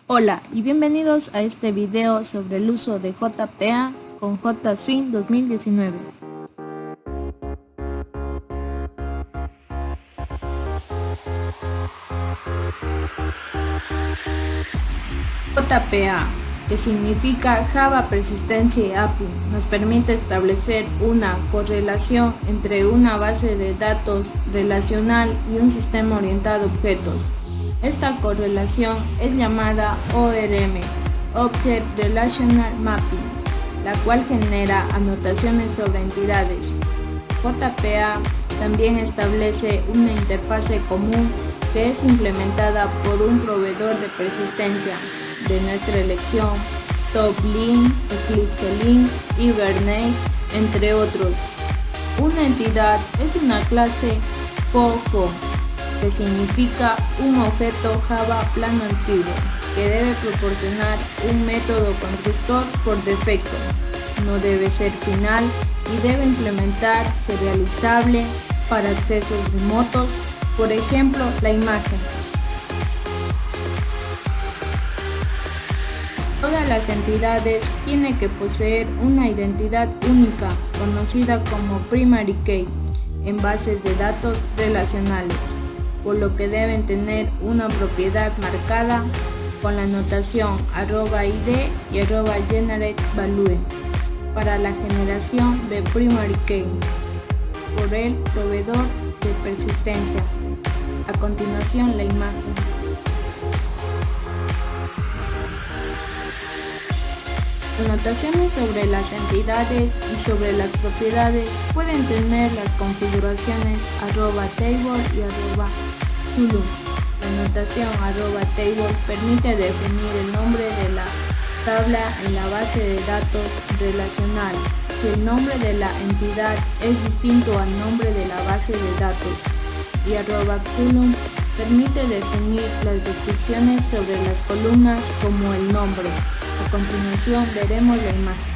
Hola y bienvenidos a este video sobre el uso de JPA con JSwing 2019. JPA, que significa Java Persistency API, nos permite establecer una correlación entre una base de datos relacional y un sistema orientado a objetos. Esta correlación es llamada ORM, Object Relational Mapping, la cual genera anotaciones sobre entidades. JPA también establece una interfase común que es implementada por un proveedor de persistencia de nuestra elección, TopLink, EclipseLink, Hibernate, entre otros. Una entidad es una clase POJO, que significa un objeto Java plano antiguo, que debe proporcionar un método constructor por defecto. No debe ser final y debe implementar serializable para accesos remotos, por ejemplo, la imagen. Todas las entidades tienen que poseer una identidad única, conocida como primary key, en bases de datos relacionales, por lo que deben tener una propiedad marcada con la notación @id y @generateValue para la generación de primary key por el proveedor de persistencia. A continuación, la imagen. Anotaciones sobre las entidades y sobre las propiedades pueden tener las configuraciones @table y @column. La notación @table permite definir el nombre de la tabla en la base de datos relacional si el nombre de la entidad es distinto al nombre de la base de datos, y @column permite definir las descripciones sobre las columnas como el nombre. A continuación veremos la imagen.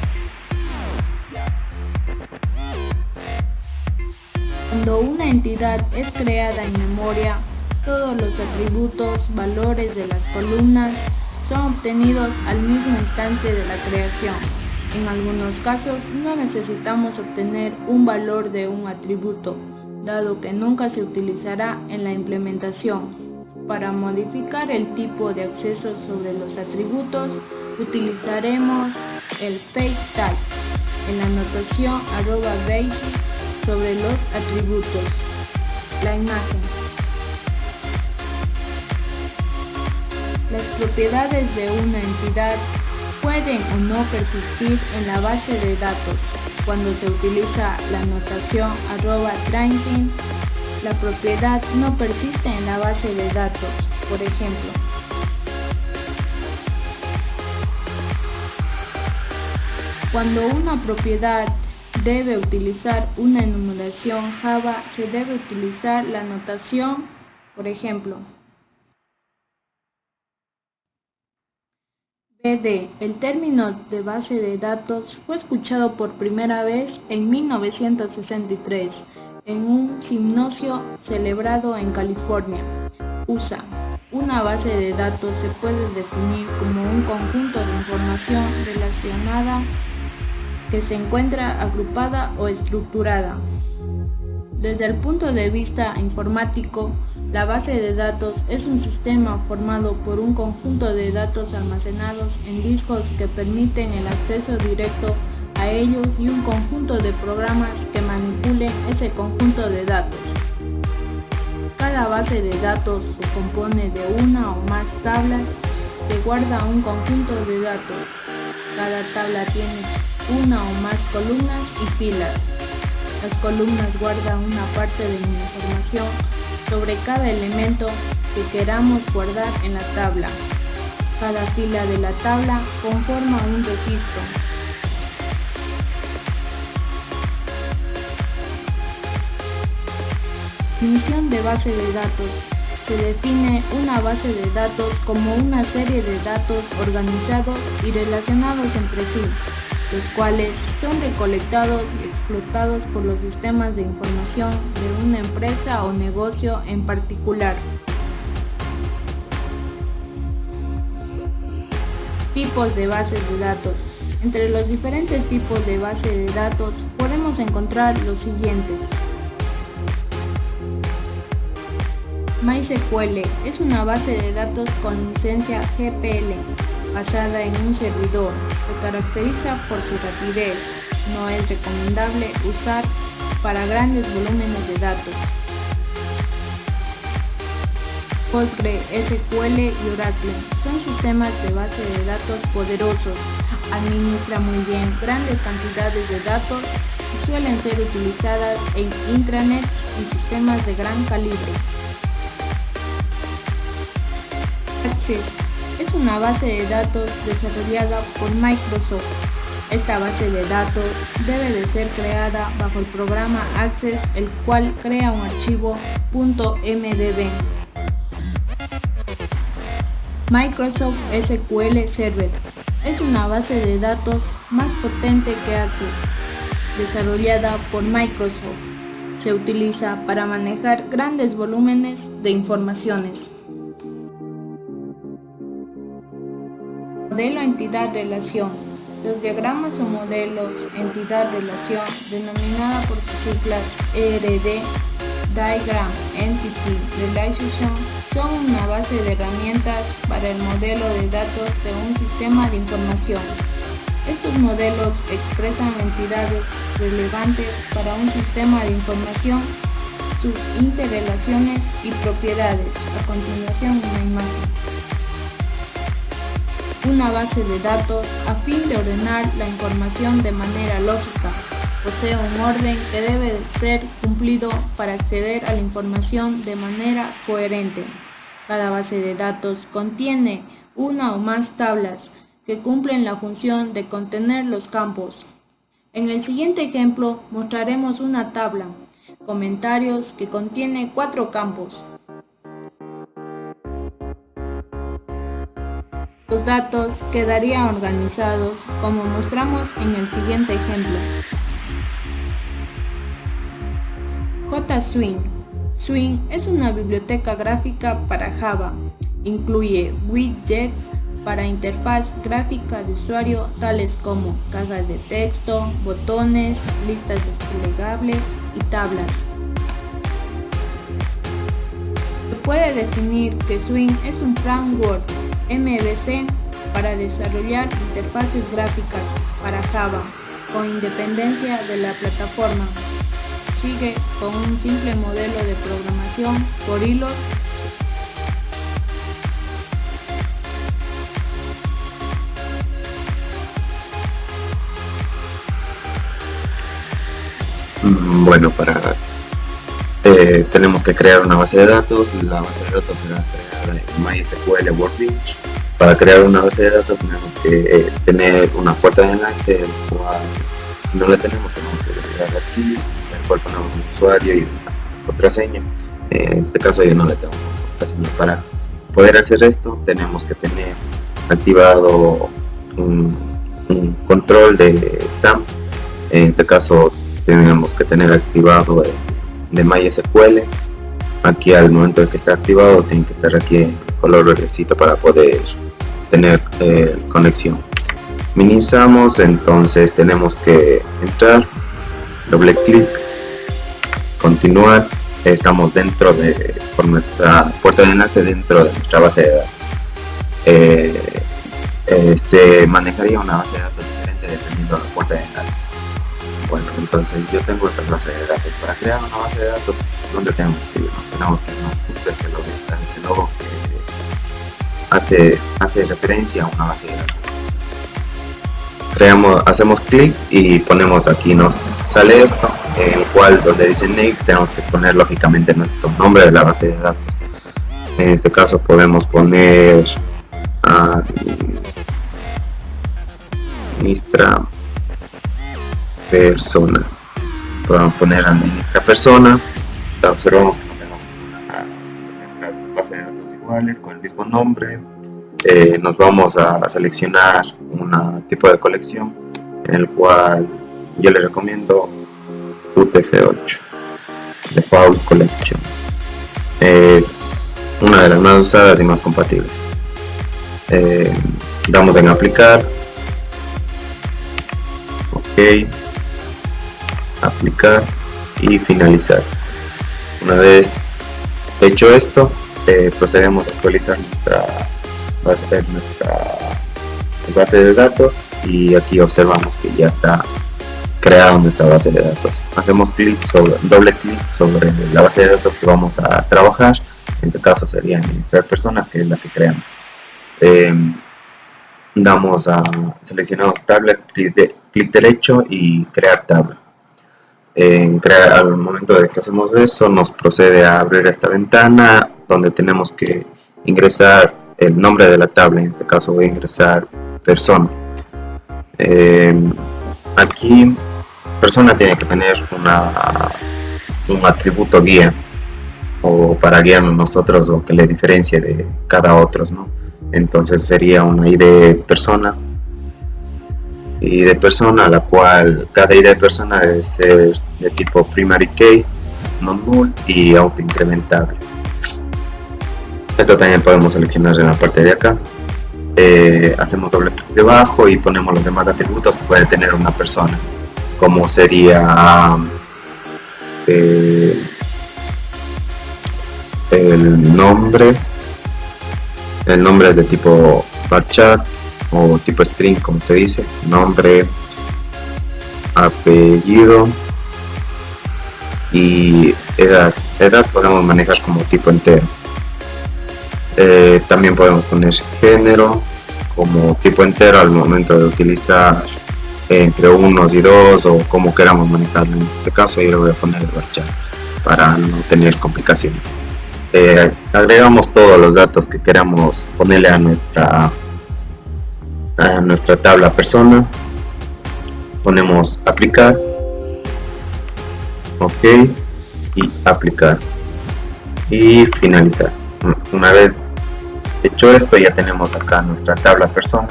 Cuando una entidad es creada en memoria, todos los atributos, valores de las columnas son obtenidos al mismo instante de la creación. En algunos casos no necesitamos obtener un valor de un atributo, dado que nunca se utilizará en la implementación. Para modificar el tipo de acceso sobre los atributos, utilizaremos el FakeType en la notación @basic sobre los atributos. La imagen. Las propiedades de una entidad pueden o no persistir en la base de datos. Cuando se utiliza la notación @tracing, la propiedad no persiste en la base de datos. Por ejemplo, cuando una propiedad debe utilizar una enumeración Java, se debe utilizar la notación, por ejemplo, BD. El término de base de datos fue escuchado por primera vez en 1963 en un simposio celebrado en California, USA. Una base de datos se puede definir como un conjunto de información relacionada que se encuentra agrupada o estructurada. Desde el punto de vista informático, la base de datos es un sistema formado por un conjunto de datos almacenados en discos que permiten el acceso directo a ellos y un conjunto de programas que manipulen ese conjunto de datos. Cada base de datos se compone de una o más tablas que guardan un conjunto de datos. Cada tabla tiene una o más columnas y filas. Las columnas guardan una parte de la información sobre cada elemento que queramos guardar en la tabla. Cada fila de la tabla conforma un registro. Definición de base de datos. Se define una base de datos como una serie de datos organizados y relacionados entre sí, los cuales son recolectados y explotados por los sistemas de información de una empresa o negocio en particular. Tipos de bases de datos. Entre los diferentes tipos de base de datos podemos encontrar los siguientes. MySQL es una base de datos con licencia GPL basada en un servidor. Se caracteriza por su rapidez. No es recomendable usar para grandes volúmenes de datos. PostgreSQL y Oracle son sistemas de base de datos poderosos. Administra muy bien grandes cantidades de datos y suelen ser utilizadas en intranets y sistemas de gran calibre. Access es una base de datos desarrollada por Microsoft. Esta base de datos debe de ser creada bajo el programa Access, el cual crea un archivo .mdb. Microsoft SQL Server es una base de datos más potente que Access, desarrollada por Microsoft. Se utiliza para manejar grandes volúmenes de informaciones. Modelo entidad-relación. Los diagramas o modelos entidad-relación, denominada por sus siglas ERD, Diagram Entity Relationship, son una base de herramientas para el modelo de datos de un sistema de información. Estos modelos expresan entidades relevantes para un sistema de información, sus interrelaciones y propiedades. A continuación, una imagen. Una base de datos, a fin de ordenar la información de manera lógica, posee un orden que debe ser cumplido para acceder a la información de manera coherente. Cada base de datos contiene una o más tablas que cumplen la función de contener los campos. En el siguiente ejemplo mostraremos una tabla, comentarios, que contiene 4 campos. Los datos quedarían organizados como mostramos en el siguiente ejemplo. JSwing. Swing es una biblioteca gráfica para Java. Incluye widgets para interfaz gráfica de usuario tales como cajas de texto, botones, listas desplegables y tablas. Se puede definir que Swing es un framework MVC para desarrollar interfaces gráficas para Java con independencia de la plataforma. Sigue con un simple modelo de programación por hilos. Bueno, tenemos que crear una base de datos. La base de datos será creada en MySQL Workbench. Para crear una base de datos tenemos que tener una puerta de enlace, el cual, si no la tenemos que agregarla aquí, el cual ponemos un usuario y una contraseña. En este caso yo no le tengo contraseña. Para poder hacer esto tenemos que tener activado un control de SAMP. En este caso tenemos que tener activado de MySQL. Aquí al momento de que está activado tiene que estar aquí en color verdecito para poder tener conexión. Minimizamos, entonces tenemos que entrar, doble clic, continuar. Estamos dentro de por nuestra puerta de enlace dentro de nuestra base de datos. Se manejaría una base de datos diferente dependiendo de la puerta de enlace. Bueno, entonces yo tengo esta base de datos. Para crear una base de datos, ¿dónde tenemos que ir? Tenemos que irnos este logo que hace referencia a una base de datos. Hacemos clic y ponemos aquí, nos sale esto, el cual donde dice name tenemos que poner lógicamente nuestro nombre de la base de datos. En este caso podemos poner administra persona. Podemos poner administra persona. Observamos que no tenemos nuestras bases de datos iguales con el mismo nombre. Nos vamos a seleccionar un tipo de colección, en el cual yo les recomiendo UTF-8 Default Collection. Es una de las más usadas y más compatibles. damos en aplicar, ok, aplicar y finalizar. Una vez hecho esto, procedemos a actualizar nuestra base de datos, y aquí observamos que ya está creada nuestra base de datos. Hacemos doble clic sobre la base de datos que vamos a trabajar. En este caso sería administrar personas, que es la que creamos. Seleccionamos tabla, clic derecho y crear tabla. Al momento de que hacemos eso, nos procede a abrir esta ventana donde tenemos que ingresar el nombre de la tabla. En este caso voy a ingresar persona. Aquí persona tiene que tener un atributo guía, o para guiarnos nosotros, o que le diferencie de cada otro, ¿no? Entonces sería una ID persona, la cual cada ID persona debe ser de tipo primary key, non null y autoincrementable. Esto también podemos seleccionar en la parte de acá. Hacemos doble clic debajo y ponemos los demás atributos que puede tener una persona, como sería el nombre es de tipo varchar o tipo string, como se dice, nombre, apellido y edad podemos manejar como tipo entero. También podemos poner género como tipo entero al momento de utilizar entre unos y dos, o como queramos manejarlo. En este caso yo le voy a poner varchar para no tener complicaciones. Agregamos todos los datos que queramos ponerle a nuestra tabla persona. Ponemos aplicar, ok, y aplicar y finalizar. Una vez hecho esto, ya tenemos acá nuestra tabla persona.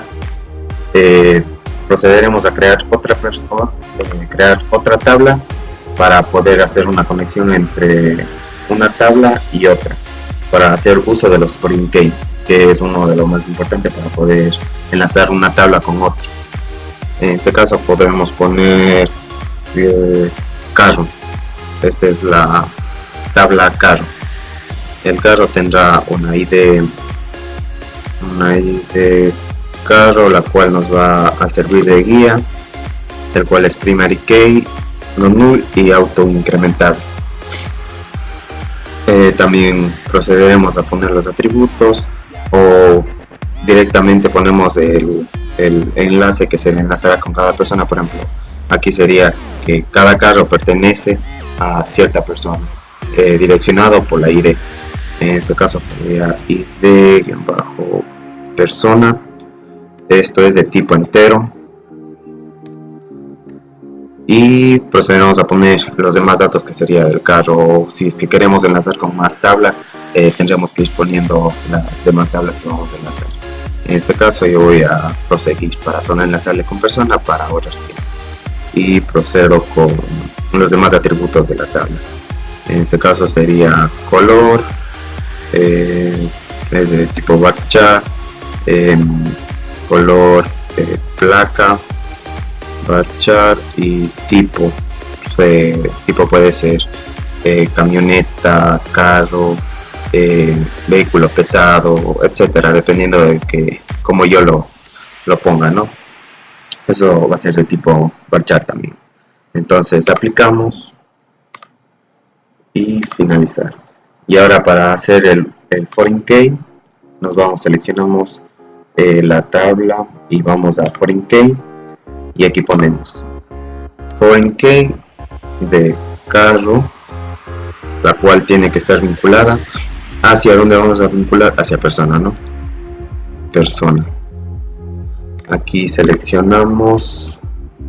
Procederemos a crear otra tabla para poder hacer una conexión entre una tabla y otra, para hacer uso de los foreign key, que es uno de los más importantes para poder enlazar una tabla con otra. En este caso podemos poner carro. Esta es la tabla carro. El carro tendrá una ID carro, la cual nos va a servir de guía, el cual es primary key, non null y auto incrementable. También procederemos a poner los atributos, o directamente ponemos el enlace que se enlazará con cada persona. Por ejemplo, aquí sería que cada carro pertenece a cierta persona, direccionado por la ID. En este caso sería id-persona. Esto es de tipo entero, y procedemos a poner los demás datos que sería del carro. Si es que queremos enlazar con más tablas, tendremos que ir poniendo las demás tablas que vamos a enlazar. En este caso yo voy a proseguir para solo enlazarle con persona para otros tiempos, y procedo con los demás atributos de la tabla. En este caso sería color, es de tipo varchar, color, placa, varchar y tipo. Tipo puede ser camioneta, carro, vehículo pesado, etcétera, dependiendo de que como yo lo ponga, ¿no? Eso va a ser de tipo varchar también. Entonces aplicamos y finalizar. Y ahora para hacer el foreign key, seleccionamos la tabla y vamos a foreign key, y aquí ponemos foreign key de carro, la cual tiene que estar vinculada hacia donde vamos a vincular, hacia persona, ¿no? Persona. Aquí seleccionamos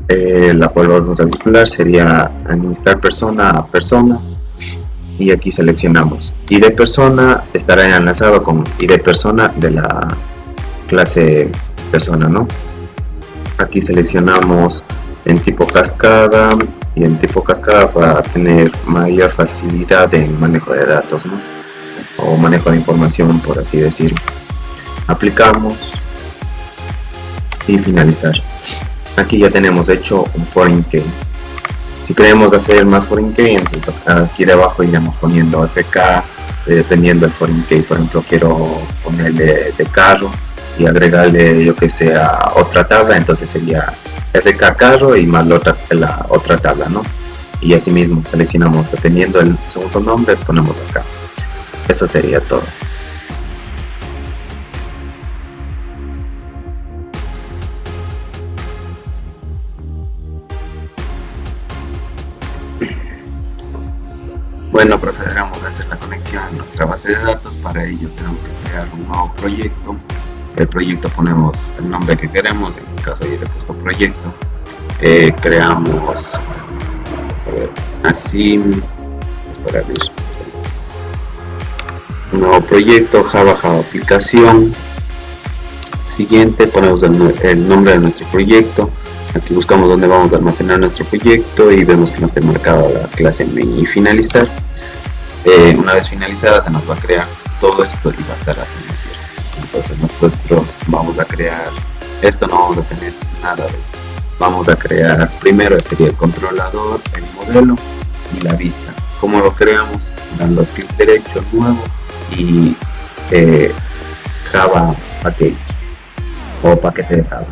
la cual vamos a vincular, sería administrar persona a persona, y aquí seleccionamos ID persona, estará enlazado con ID persona de la clase persona, ¿no? Aquí seleccionamos en tipo cascada, y en tipo cascada para tener mayor facilidad en manejo de datos, ¿no? O manejo de información, por así decirlo. Aplicamos y finalizar. Aquí ya tenemos hecho un foreign key. Si queremos hacer más foreign key, aquí debajo iremos poniendo FK dependiendo del foreign key. Por ejemplo, quiero ponerle de carro y agregarle, yo que sé, a otra tabla, entonces sería FK carro y más la otra tabla, ¿no? Y así mismo seleccionamos, dependiendo del segundo nombre, ponemos acá. Eso sería todo. Bueno, procederemos a hacer la conexión a nuestra base de datos. Para ello tenemos que crear un nuevo proyecto. El proyecto ponemos el nombre que queremos, en mi caso yo le he puesto proyecto. Creamos así, para ver, un nuevo proyecto, Java aplicación. Siguiente, ponemos el nombre de nuestro proyecto. Aquí buscamos dónde vamos a almacenar nuestro proyecto y vemos que nos está marcada la clase main y finalizar. Una vez finalizada se nos va a crear todo esto y va a estar así, ¿no es cierto? Entonces nosotros vamos a crear esto, no vamos a tener nada de esto. Vamos a crear primero sería el controlador, el modelo y la vista. ¿Cómo lo creamos? Dando clic derecho, nuevo y Java package o paquete de Java.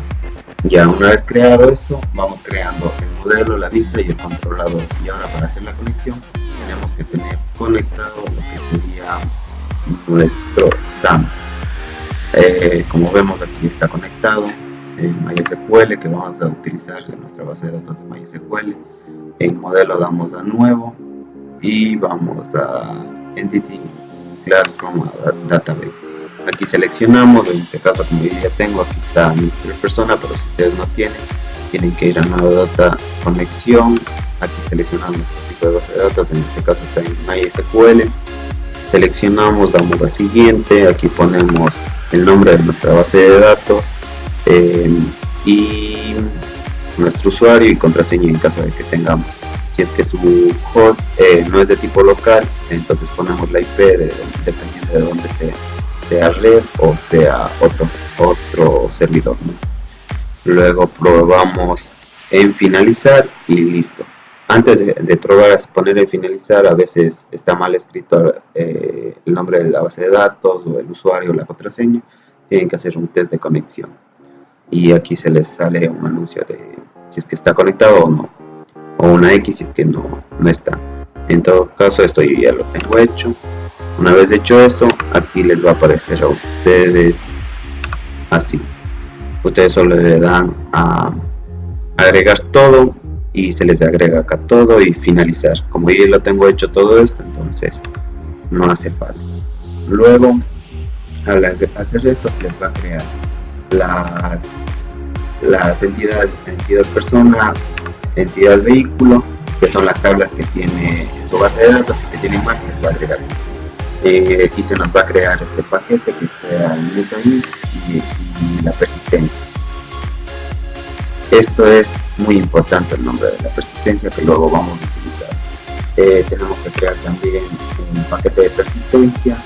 Ya una vez creado esto, vamos creando el modelo, la vista y el controlador. Y ahora para hacer la conexión tenemos que tener conectado lo que sería nuestro SAM. Como vemos aquí está conectado en MySQL, que vamos a utilizar en nuestra base de datos de MySQL. En modelo damos a nuevo y vamos a Entity Class from Database. Aquí seleccionamos, en este caso como yo ya tengo, aquí está Mr. Persona, pero si ustedes no tienen que ir a nueva data conexión. Aquí seleccionamos nuestro tipo de base de datos, en este caso está en MySQL. Seleccionamos, damos a siguiente, aquí ponemos el nombre de nuestra base de datos y nuestro usuario y contraseña en caso de que tengamos. Si es que su host no es de tipo local, entonces ponemos la IP dependiendo de dónde sea red o sea otro servidor, ¿no? Luego probamos en finalizar y listo. Antes de probar a poner en finalizar, a veces está mal escrito el nombre de la base de datos o el usuario o la contraseña. Tienen que hacer un test de conexión y aquí se les sale un anuncio de si es que está conectado o no, o una X si es que no está. En todo caso, esto yo ya lo tengo hecho. Una vez hecho eso, aquí les va a aparecer a ustedes así. Ustedes solo le dan a agregar todo y se les agrega acá todo y finalizar. Como yo ya lo tengo hecho todo esto, entonces no hace falta. Luego, al hacer esto, se les va a crear las entidades persona, entidad vehículo, que son las tablas que tiene su base de datos, que tienen más, les va a agregar. Aquí se nos va a crear este paquete que sea el MetaInc y la persistencia. Esto es muy importante, el nombre de la persistencia, que luego vamos a utilizar. Tenemos que crear también un paquete de persistencia,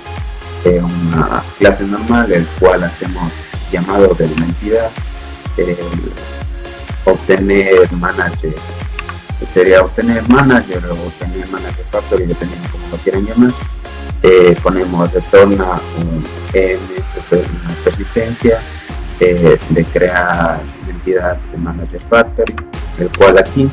una clase normal, el cual hacemos llamado de una entidad, obtener manager, sería obtener manager o obtener manager factory, dependiendo cómo lo quieran llamar. Ponemos retorna una persistencia de crear una entidad de manager factory, el cual aquí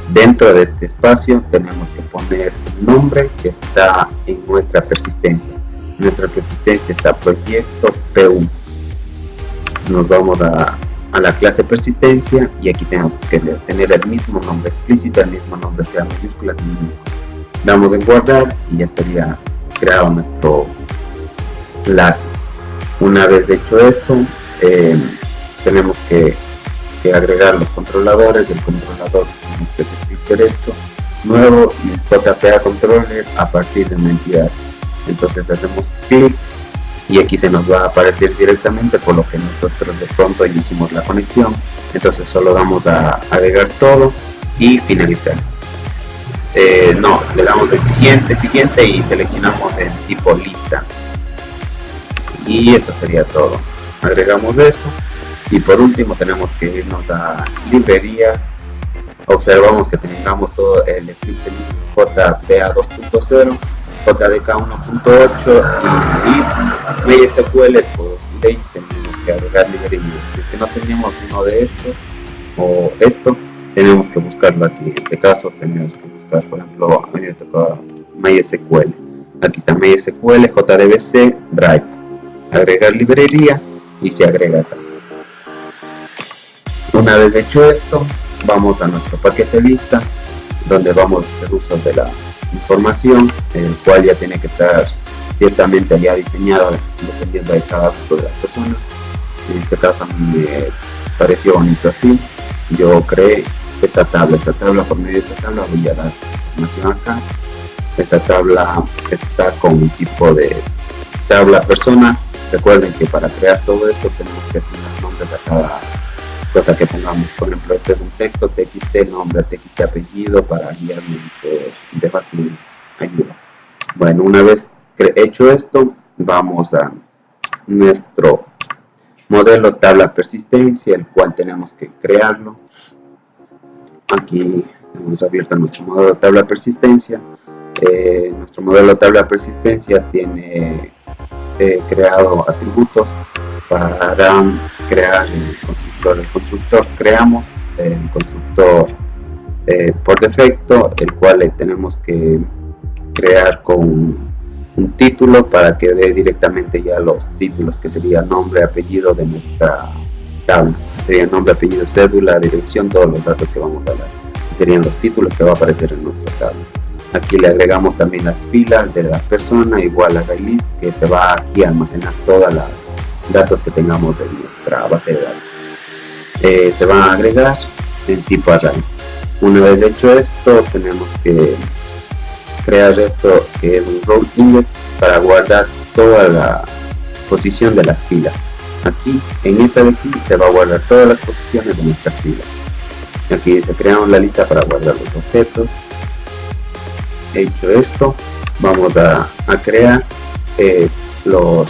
dentro de este espacio tenemos que poner el nombre que está en nuestra persistencia. Nuestra persistencia está proyecto P1. Nos vamos a la clase persistencia y aquí tenemos que tener el mismo nombre explícito, el mismo nombre sea mayúsculas y minúsculas. Damos en guardar y ya estaría creado nuestro lazo. Una vez hecho eso, tenemos que agregar los controladores. El controlador tenemos que hacer clic derecho, nuevo y JPA controller a partir de una entidad. Entonces hacemos clic y aquí se nos va a aparecer directamente, por lo que nosotros de pronto hicimos la conexión. Entonces solo damos a agregar todo y finalizar. No, le damos el siguiente y seleccionamos el tipo lista y eso sería todo. Agregamos eso Y por último tenemos que irnos a librerías. Observamos que tengamos todo el Eclipse JPA 2.0, JDK 1.8 y MySQL. Por ley tenemos que agregar librerías. Si es que no tenemos uno de estos o esto, tenemos que buscarlo aquí. En este caso tenemos que buscar, por ejemplo, a mí me toca MySQL. Aquí está MySQL, JDBC, Drive. Agregar librería y se agrega acá. Una vez hecho esto, vamos a nuestro paquete lista, donde vamos a hacer uso de la información, el cual ya tiene que estar ciertamente ya diseñado dependiendo de cada uso de la persona. En este caso a mí me pareció bonito así. Yo creé esta tabla, por medio de esta tabla voy a dar información acá. Esta tabla está con un tipo de tabla persona. Recuerden que para crear todo esto tenemos que asignar nombres a cada cosa que pongamos. Por ejemplo, este es un texto, txt nombre, txt apellido, para guiarnos de fácil ayuda. Bueno, una vez hecho esto, vamos a nuestro modelo tabla persistencia, el cual tenemos que crearlo. Aquí tenemos abierta nuestro modelo tabla persistencia. Nuestro modelo tabla persistencia tiene creado atributos para crear el constructor. El constructor creamos el constructor por defecto, el cual le tenemos que crear con un título para que dé directamente ya los títulos, que sería nombre, apellido de nuestra tabla. Sería nombre, apellido, cédula, dirección, todos los datos que vamos a dar. Serían los títulos que va a aparecer en nuestra tabla. Aquí le agregamos también las filas de la persona, igual a ArrayList, que se va aquí a almacenar todos los datos que tengamos de nuestra base de datos. Se van a agregar en tipo array. Una vez hecho esto, tenemos que crear esto que es un row index para guardar toda la posición de las filas. Aquí, en esta de aquí, se va a guardar todas las posiciones de nuestras filas. Aquí se crea la lista para guardar los objetos. Hecho esto, vamos a crear los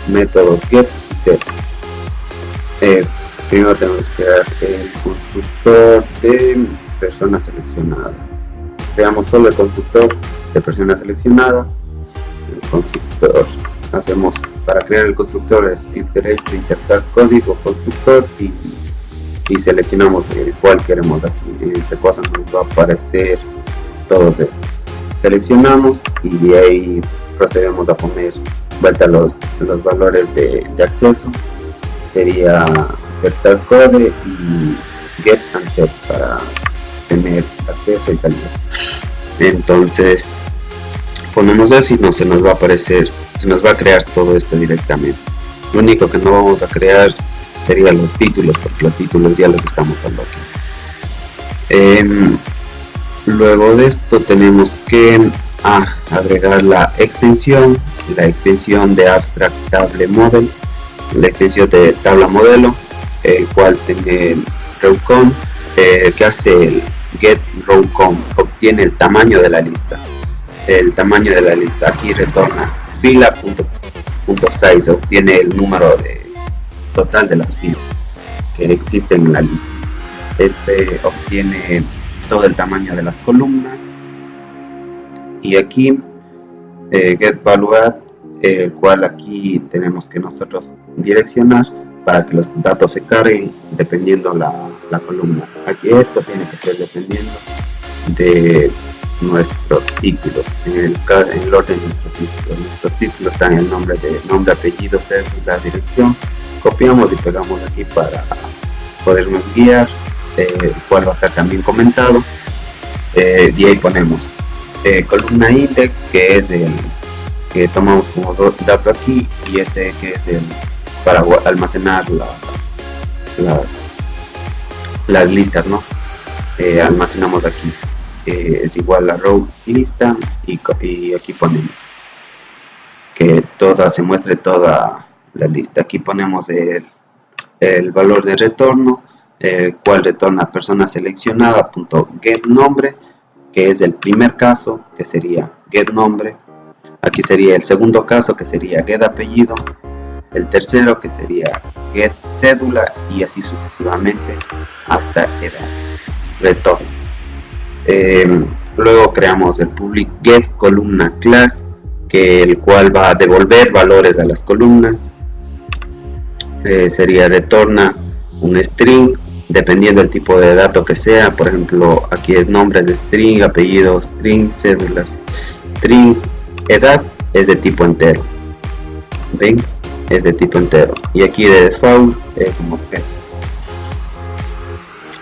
métodos get y set. Primero tenemos que crear el constructor de persona seleccionada. Creamos solo el constructor de persona seleccionada. El constructor hacemos para crear el constructor es clic derecho, insertar código constructor y seleccionamos el cual queremos aquí. En este caso nos va a aparecer todos estos. Seleccionamos y de ahí procedemos a poner vuelta los valores de acceso. Sería insertar code y get and set para tener acceso y salida. Entonces ponemos eso y se nos va a aparecer, se nos va a crear todo esto directamente. Lo único que no vamos a crear serían los títulos, porque los títulos ya los estamos hablando. Luego de esto tenemos que agregar la extensión de Abstract Table Model, la extensión de tabla modelo, el cual tiene rowcon, que hace el get rowcon, obtiene el tamaño de la lista. Aquí retorna fila.size, obtiene el número total de las filas que existen en la lista. Este obtiene todo el tamaño de las columnas. Y aquí get valued, el cual aquí tenemos que nosotros direccionar para que los datos se carguen dependiendo la columna. Aquí esto tiene que ser dependiendo de nuestros títulos, en el orden de nuestros títulos están el nombre, apellido, cédula, dirección. Copiamos y pegamos aquí para podernos guiar, el cual va a estar también comentado. De ahí ponemos columna index, que es el que tomamos como dato aquí, y este que es el para almacenar las listas, ¿no? Almacenamos aquí. Es igual a row lista y aquí ponemos que se muestre toda la lista. Aquí ponemos el valor de retorno, el cual retorna persona seleccionada .get nombre, que es el primer caso, que sería get nombre. Aquí sería el segundo caso, que sería get apellido. el tercero que sería get cédula y así sucesivamente hasta edad, retorno. Luego creamos el public get columna class, el cual va a devolver valores a las columnas. Sería retorna un string dependiendo del tipo de dato que sea. Por ejemplo, aquí es nombres de string, apellidos string, cédulas string, edad es de tipo entero. ¿Ven? Es de tipo entero. Y aquí de default es un objeto.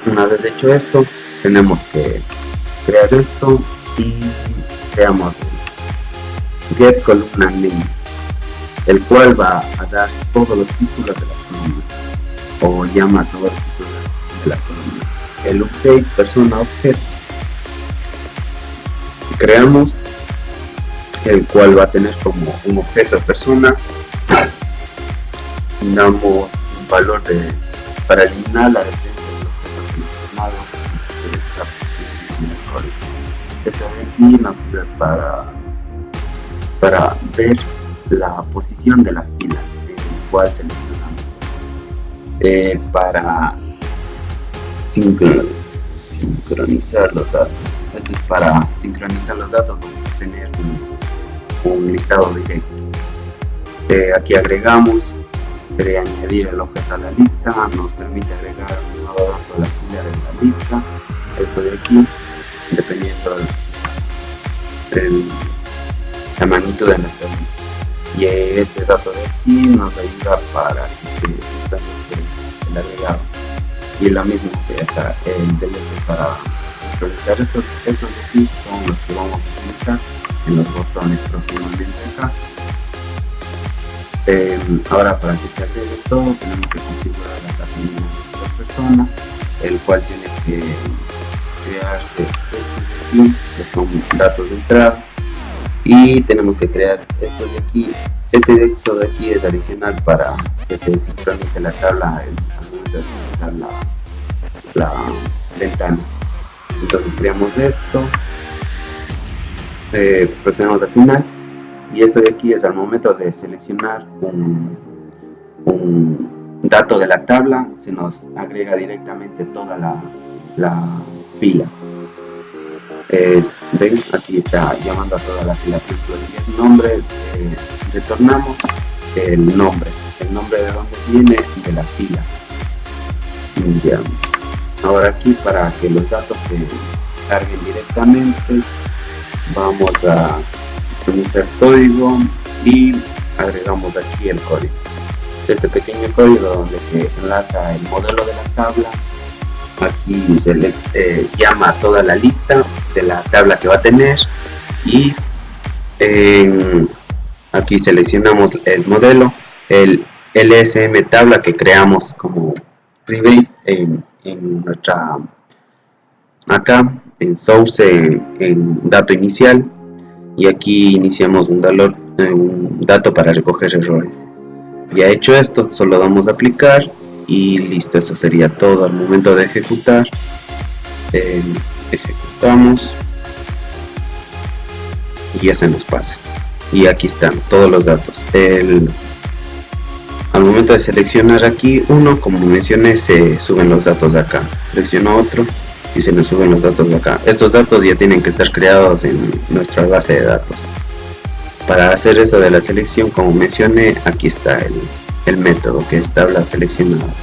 Una vez hecho esto, tenemos que crear esto y creamos get columna name, el cual va a dar todos los títulos de las columnas o llama todos los títulos de las columnas. El update persona objeto creamos, el cual va a tener como un objeto persona. Damos un valor para eliminar la referencia del objeto seleccionado de esta posición del código. Eso de aquí nos sirve para ver la posición de la fila en la cual seleccionamos, para sincronizar los datos. Entonces, para sincronizar los datos vamos a tener un listado directo. Aquí agregamos, sería añadir el objeto a la lista, nos permite agregar un nuevo dato a la fila de la lista. Esto de aquí, dependiendo del la magnitud de nuestra lista. Y este dato de aquí nos ayuda para que el agregado. Y lo mismo que está el delete para realizar estos de aquí son los que vamos a utilizar en los botones próximamente acá. Ahora, para que se agregue todo, tenemos que configurar la carpeta de la persona, el cual tiene que crearse estos de aquí, que son datos de entrada, y tenemos que crear esto de aquí. Este directo de aquí es adicional para que se sincronice la tabla al momento de sincronizar la ventana. Entonces creamos esto, procedemos al final, y esto de aquí es al momento de seleccionar un dato de la tabla, se nos agrega directamente toda la fila. ¿Ven? Aquí está llamando a toda la fila. Por ejemplo, el nombre, retornamos el nombre de donde viene de la fila. Ya. Ahora aquí, para que los datos se carguen directamente, vamos a sincronizar código y agregamos aquí el código. Este pequeño código donde se enlaza el modelo de la tabla. Aquí se le llama a toda la lista de la tabla que va a tener, y aquí seleccionamos el modelo, el LSM tabla que creamos como private en nuestra, acá en source, en dato inicial, y aquí iniciamos un dato para recoger errores. Ya hecho esto, solo damos a aplicar y listo. Eso sería todo. Al momento de ejecutar, ejecutamos y ya se nos pasa, y aquí están todos los datos. Al momento de seleccionar aquí uno, como mencioné, se suben los datos de acá. Selecciono otro y se nos suben los datos de acá. Estos datos ya tienen que estar creados en nuestra base de datos. Para hacer eso de la selección, como mencioné, aquí está el método, que es tabla seleccionada.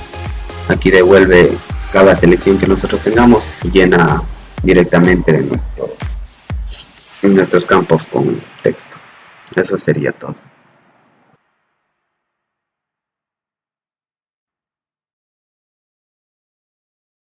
Aquí devuelve cada selección que nosotros tengamos y llena directamente en nuestros campos con texto. Eso sería todo.